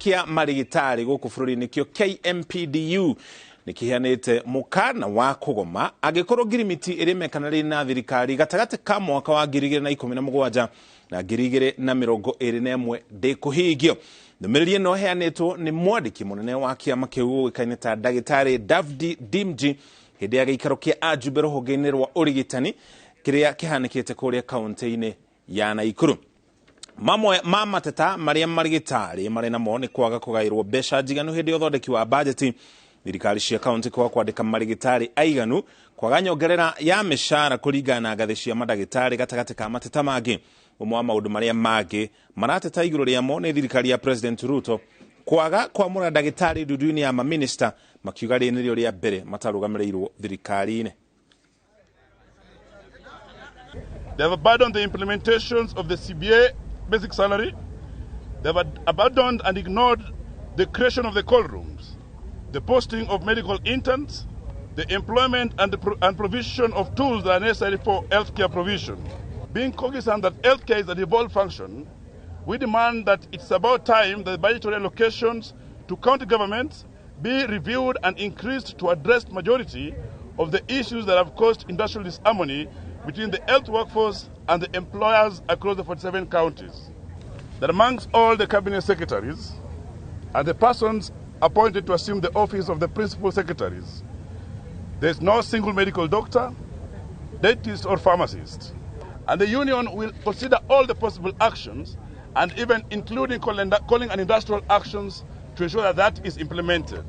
kia Marĩgĩtarĩ gũkũ bũrũri-inĩ kĩo KMPDU nĩkĩheanĩte mũkana wa kũgoma angĩkorwo ngirimiti ĩrĩ mekanĩrĩ na thirikari gatagatĩ ka mwaka wa 2017 na 2021 ndĩkũhingio. Ndũmĩrĩri ĩno ĩheanĩtwo nĩ mwandĩki mũnene wa kĩama kĩu ũĩkaine ta Ndagĩtarĩ David Dimji hĩndĩ ya gĩikaro kĩa ajumbe rũhonge-inĩ rwa ũrigitani kĩrĩa kĩhanĩkĩte kũrĩa kaunti-inĩ ya Naikuru. Mamwe ma mateta marĩa Marĩgĩtarĩ marĩ namo nĩ kwaga kũgaĩrwo mbeca njiganu hĩndĩ ya ũthondeki wa bajeti, thirikari cia kaunti kwaga kwandĩka Marĩgĩtarĩ aiganu, kwaga nyongerera ya mĩcara kũringana na ngathĩ cia mandagĩtarĩ gatagatĩ ka mateta mangĩ. Ũmwe wa maũndũ marĩa mangĩ marateta igũrũ rĩamo nĩ thirikari ya President Ruto kwaga kwamũra ndagĩtarĩ ndundu-inĩ ya maminista makiuga rĩ nĩrĩo rĩa mbere matarũgamĩrĩirwo thirikari-inĩ. They have abandoned the implementations of the CBA basic salary. They have abandoned and ignored the creation of the call rooms, the posting of medical interns, the employment and provision of tools that are necessary for healthcare provision. Being cognizant that healthcare is a devolved function, we demand that it's about time that the budgetary allocations to county governments be reviewed and increased to address the majority of the issues that have caused industrial disharmony between the health workforce and the employers across the 47 counties. That amongst all the cabinet secretaries and the persons appointed to assume the office of the principal secretaries, there is no single medical doctor, dentist or pharmacist. And the union will consider all the possible actions and even including calling and industrial actions to ensure that that is implemented.